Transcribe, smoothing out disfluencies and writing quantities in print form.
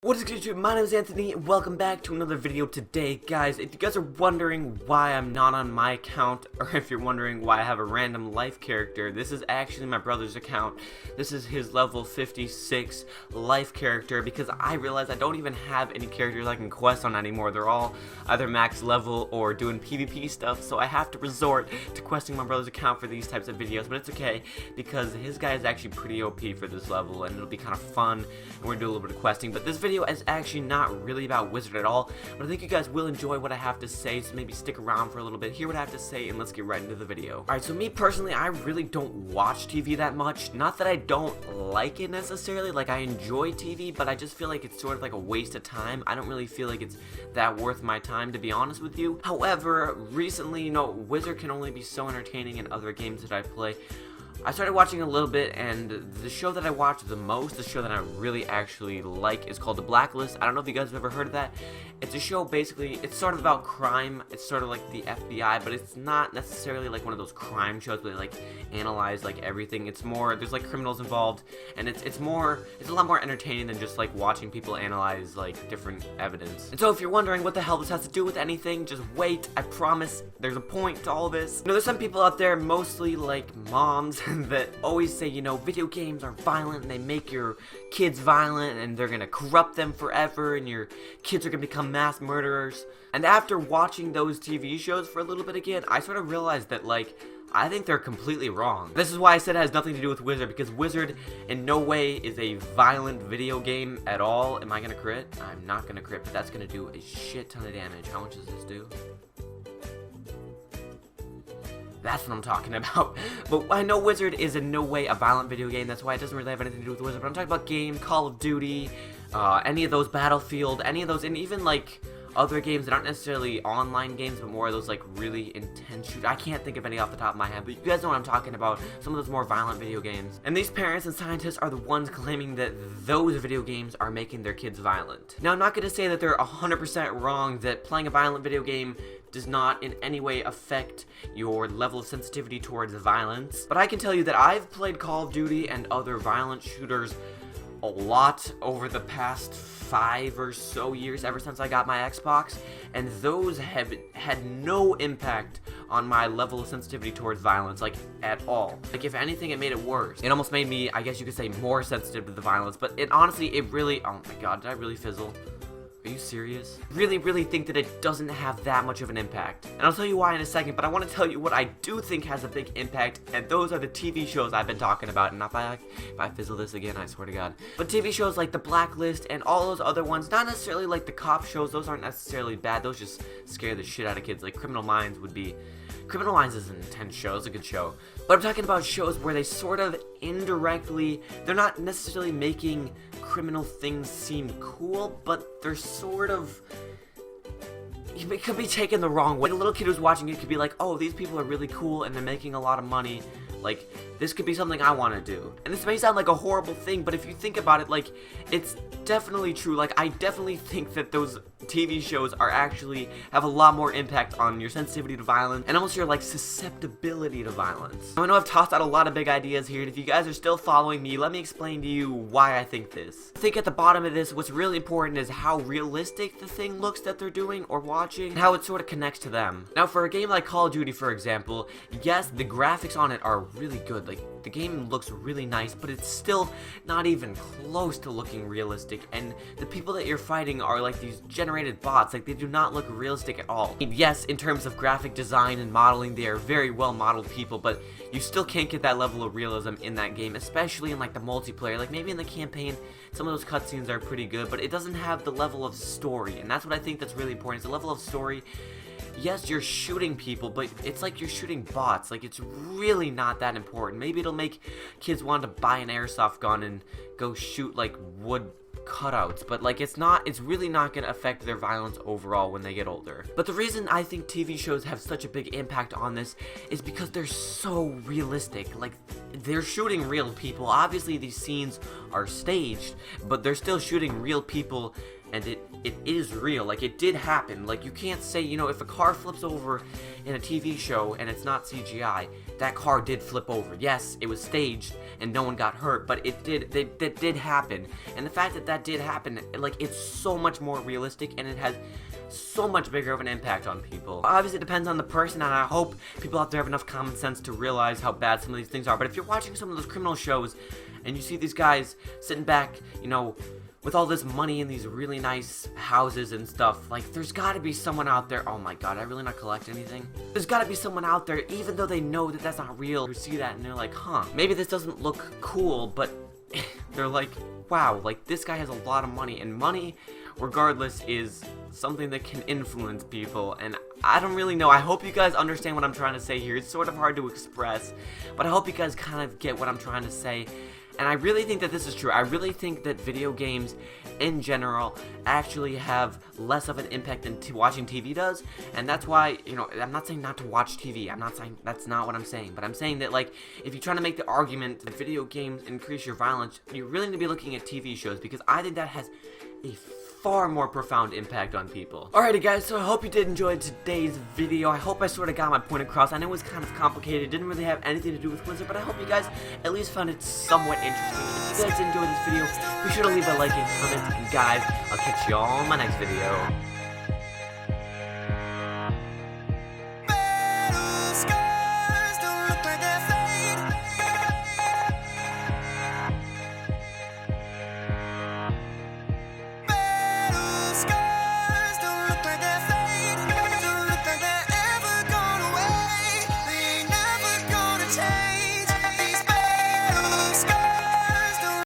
What is good, YouTube? My name is Anthony, and welcome back to another video today. Guys, if you guys are wondering why I'm not on my account, or if you're wondering why I have a random life character, this is actually my brother's account. This is his level 56 life character, because I realized I don't even have any characters I can quest on anymore. They're all either max level or doing PvP stuff, so I have to resort to questing my brother's account for these types of videos, but it's okay, because his guy is actually pretty OP for this level, and it'll be kind of fun, and we're gonna do a little bit of questing. But this video is actually not really about Wizard at all, but I think you guys will enjoy what I have to say, so maybe stick around for a little bit, hear what I have to say, and let's get right into the video. Alright, so me personally, I really don't watch TV that much. Not that I don't like it necessarily, like I enjoy TV, but I just feel like it's sort of like a waste of time. I don't really feel like it's that worth my time, to be honest with you. However, recently, you know, Wizard can only be so entertaining in other games that I play. I started watching a little bit, and the show that I watch the most, the show that I really actually like, is called The Blacklist. I don't know if you guys have ever heard of that. It's a show, basically, it's sort of about crime. It's sort of like the FBI, but it's not necessarily like one of those crime shows where they like analyze like everything. It's more, there's like criminals involved, and it's a lot more entertaining than just like watching people analyze like different evidence. And so if you're wondering what the hell this has to do with anything, just wait. I promise there's a point to all this. You know, there's some people out there, mostly like moms, that always say, you know, video games are violent and they make your kids violent and they're gonna corrupt them forever and your kids are gonna become mass murderers. And after watching those TV shows for a little bit again, I sort of realized that, like, I think they're completely wrong. This is why I said it has nothing to do with Wizard, because Wizard in no way is a violent video game at all. Am I gonna crit? I'm not gonna crit, but that's gonna do a shit ton of damage. How much does this do? That's what I'm talking about. But I know Wizard is in no way a violent video game. That's why it doesn't really have anything to do with Wizard. But I'm talking about game, Call of Duty, any of those, Battlefield, any of those, and even like other games that aren't necessarily online games, but more of those like really intense shooters. I can't think of any off the top of my head, but you guys know what I'm talking about. Some of those more violent video games. And these parents and scientists are the ones claiming that those video games are making their kids violent. Now, I'm not going to say that they're 100% wrong, that playing a violent video game does not in any way affect your level of sensitivity towards violence. But I can tell you that I've played Call of Duty and other violent shooters a lot over the past 5 or so years, ever since I got my Xbox, and those have had no impact on my level of sensitivity towards violence, like, at all. Like, if anything, it made it worse. It almost made me, I guess you could say, more sensitive to the violence, but it honestly, it really, oh my god, did I really fizzle? Are you serious? Really think that it doesn't have that much of an impact. And I'll tell you why in a second, but I want to tell you what I do think has a big impact, and those are the TV shows I've been talking about. And if I fizzle this again, I swear to God. But TV shows like The Blacklist and all those other ones, not necessarily like the cop shows, those aren't necessarily bad, those just scare the shit out of kids. Like Criminal Minds would be... Criminal Minds is an intense show, it's a good show. But I'm talking about shows where they sort of indirectly, they're not necessarily making criminal things seem cool, but they're sort of, it could be taken the wrong way. A little kid who's watching it could be like, oh, these people are really cool and they're making a lot of money. Like, this could be something I want to do. And this may sound like a horrible thing, but if you think about it, like, it's definitely true. Like, I definitely think that those TV shows are actually have a lot more impact on your sensitivity to violence and almost your, like, susceptibility to violence. Now, I know I've tossed out a lot of big ideas here, and if you guys are still following me, let me explain to you why I think this. I think at the bottom of this, what's really important is how realistic the thing looks that they're doing or watching, and how it sort of connects to them. Now, for a game like Call of Duty, for example, yes, the graphics on it are really good. Like, the game looks really nice, but it's still not even close to looking realistic, and the people that you're fighting are like these generated bots. Like, they do not look realistic at all. Yes, in terms of graphic design and modeling, they are very well modeled people, but you still can't get that level of realism in that game, especially in like the multiplayer. Like, maybe in the campaign, some of those cutscenes are pretty good, but it doesn't have the level of story, and that's what I think that's really important, is the level of story. Yes, you're shooting people, but it's like you're shooting bots. Like, it's really not that important. Maybe it'll make kids want to buy an airsoft gun and go shoot, like, wood cutouts, but like it's really not going to affect their violence overall when they get older. But the reason I think TV shows have such a big impact on this is because they're so realistic. Like, they're shooting real people. Obviously these scenes are staged, but they're still shooting real people and it is real. Like, it did happen. Like, you can't say, you know, if a car flips over in a TV show and it's not CGI, that car did flip over. Yes, it was staged and no one got hurt, but it did, that did happen. And the fact that that did happen, like, it's so much more realistic, and it has so much bigger of an impact on people. Obviously, it depends on the person, and I hope people out there have enough common sense to realize how bad some of these things are. But if you're watching some of those criminal shows and you see these guys sitting back, you know, with all this money in these really nice houses and stuff, like, there's gotta be someone out there, oh my god, I really not collect anything? There's gotta be someone out there, even though they know that that's not real, who see that and they're like, huh, maybe this doesn't look cool, but they're like, wow, like, this guy has a lot of money, and money, regardless, is something that can influence people. And I don't really know. I hope you guys understand what I'm trying to say here. It's sort of hard to express, but I hope you guys kind of get what I'm trying to say. And I really think that this is true. I really think that video games in general actually have less of an impact than watching TV does. And that's why, you know, I'm not saying not to watch TV. I'm not saying, that's not what I'm saying. But I'm saying that, like, if you're trying to make the argument that video games increase your violence, you really need to be looking at TV shows, because I think that has a far more profound impact on people. Alrighty guys, so I hope you did enjoy today's video. I hope I sort of got my point across. I know it was kind of complicated. It didn't really have anything to do with Wizard, but I hope you guys at least found it somewhat interesting. If you guys enjoyed this video, be sure to leave a like and comment. And guys, I'll catch you all in my next video.